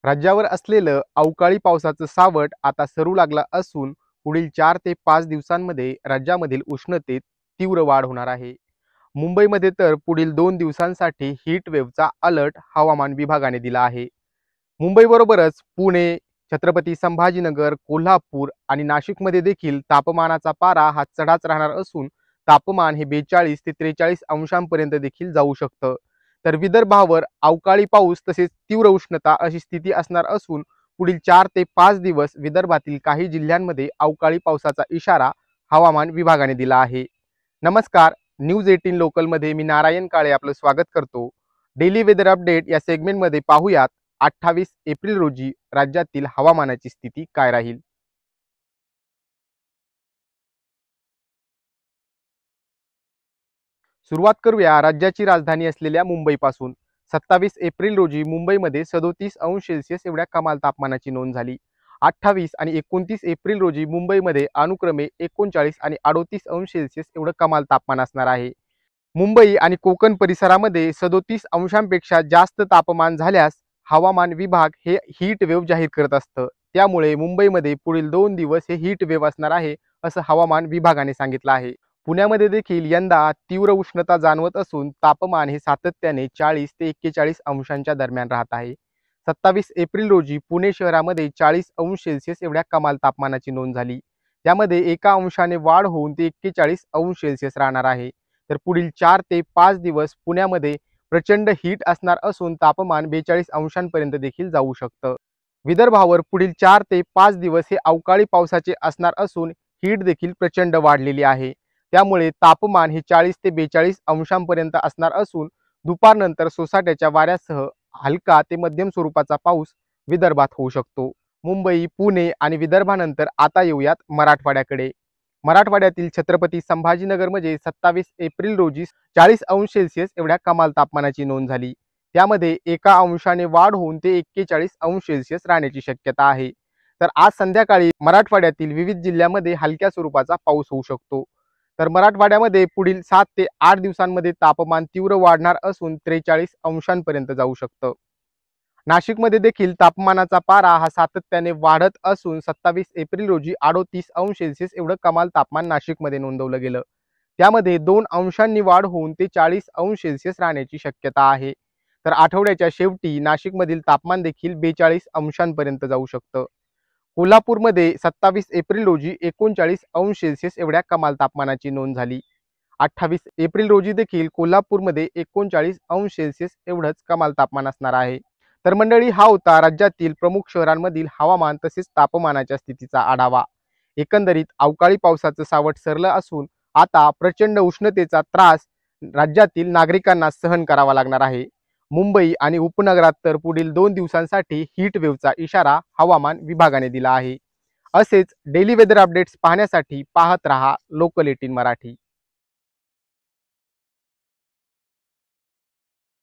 राज्यावर असलेलं अवकाळी पावसाचं सावट आता सरू लागलं असून पुढील 4 ते 5 दिवसांमध्ये राज्यामधील उष्णतेत तीव्र वाढ होणार आहे. मुंबईमध्ये तर पुढील 2 दिवसांसाठी हीट वेव्हचा अलर्ट हवामान विभागाने दिला आहे. मुंबईबरोबरच पुणे, छत्रपती संभाजीनगर, कोल्हापूर आणि नाशिकमध्ये देखील तापमानाचा पारा हा चढाच राहणार असून तापमान हे 42 ते 43 अंशांपर्यंत देखील जाऊ शकतं. तर विदर्भावर अवकाळी पाऊस तसेच तीव्र उष्णता अशी स्थिती असणार असून पुढील 4 ते 5 दिवस विदर्भातील काही जिल्ह्यांमध्ये अवकाळी पावसाचा इशारा हवामान विभागाने दिला आहे. नमस्कार, न्यूज 18 लोकलमध्ये मी नारायण काळे आपलं स्वागत करतो. डेली वेदर अपडेट या सेगमेंटमध्ये पाहूयात 28 एप्रिल रोजी राज्यातील हवामानाची स्थिती काय राहील. सुरुवात करूया राज्याची राजधानी असलेल्या मुंबईपासून. 27 एप्रिल रोजी मुंबईमध्ये 37 अंश सेल्सिअस एवढ्या कमाल तापमानाची नोंद झाली. 28 आणि 29 एप्रिल रोजी मुंबईमध्ये अनुक्रमे 39 आणि 38 अंश सेल्सिअस एवढं कमाल तापमान असणार आहे. मुंबई आणि कोकण परिसरामध्ये 37 अंशांपेक्षा जास्त तापमान झाल्यास हवामान विभाग हे हीट वेव्ह जाहीर करत असतं. त्यामुळे मुंबईमध्ये पुढील 2 दिवस हे हीट वेव्ह असणार आहे, असं हवामान विभागाने सांगितलं आहे. पुण्यामध्ये देखील यंदा तीव्र उष्णता जाणवत असून तापमान हे सातत्याने 40 ते 41 अंशांच्या दरम्यान राहत आहे. 27 एप्रिल रोजी पुणे शहरामध्ये 40 अंश सेल्सिअस एवढ्या कमाल तापमानाची नोंद झाली. त्यामध्ये 1 अंशाने वाढ होऊन ते 41 अंश सेल्सिअस राहणार आहे. तर पुढील 4 ते 5 दिवस पुण्यामध्ये प्रचंड हीट असणार असून तापमान 42 अंशांपर्यंत देखील जाऊ शकतं. विदर्भावर पुढील 4 ते 5 दिवस हे अवकाळी पावसाचे असणार असून हीट देखील प्रचंड वाढलेली आहे. त्यामुळे तापमान हे 40 ते 42 अंशांपर्यंत असणार असून दुपारनंतर सोसाट्याच्या वाऱ्यासह हलका ते मध्यम स्वरूपाचा पाऊस विदर्भात होऊ शकतो. मुंबई, पुणे आणि विदर्भानंतर आता येऊयात मराठवाड्याकडे. मराठवाड्यातील छत्रपती संभाजीनगरमध्ये 27 एप्रिल रोजी 40 अंश सेल्सिअस एवढ्या कमाल तापमानाची नोंद झाली. त्यामध्ये 1 अंशाने वाढ होऊन ते 41 अंश सेल्सिअस राहण्याची शक्यता आहे. तर आज संध्याकाळी मराठवाड्यातील विविध जिल्ह्यांमध्ये हलक्या स्वरूपाचा पाऊस होऊ शकतो. तर मराठवाड्यामध्ये पुढील 7 ते 8 दिवसांमध्ये तापमान तीव्र वाढणार असून 43 अंशांपर्यंत जाऊ शकतं. नाशिकमध्ये देखील तापमानाचा पारा हा सातत्याने वाढत असून 27 एप्रिल रोजी 38 अंश सेल्सिअस एवढं कमाल तापमान नाशिकमध्ये नोंदवलं गेलं. त्यामध्ये 2 अंशांनी वाढ होऊन ते 40 अंश सेल्सिअस राहण्याची शक्यता आहे. तर आठवड्याच्या शेवटी नाशिकमधील तापमान देखील 42 अंशांपर्यंत जाऊ शकतं. कोल्हापूरमध्ये 27 एप्रिल रोजी 39 अंश सेल्सिअस एवढ्या कमाल तापमानाची नोंद झाली. 28 एप्रिल रोजी देखील कोल्हापूरमध्ये 39 अंश सेल्सिअस एवढंच कमाल तापमान असणार आहे. तर मंडळी, हा होता राज्यातील प्रमुख शहरांमधील हवामान तसेच तापमानाच्या स्थितीचा आढावा. एकंदरीत अवकाळी पावसाचं सावट सरलं असून आता प्रचंड उष्णतेचा त्रास राज्यातील नागरिकांना सहन करावा लागणार आहे. मुंबई आणि उपनगरात तर पुढील 2 दिवसांसाठी हीट वेव्हचा इशारा हवामान विभागाने दिला आहे. असेच डेली वेदर अपडेट्स पाहण्यासाठी पाहत रहा लोकल 18 मराठी.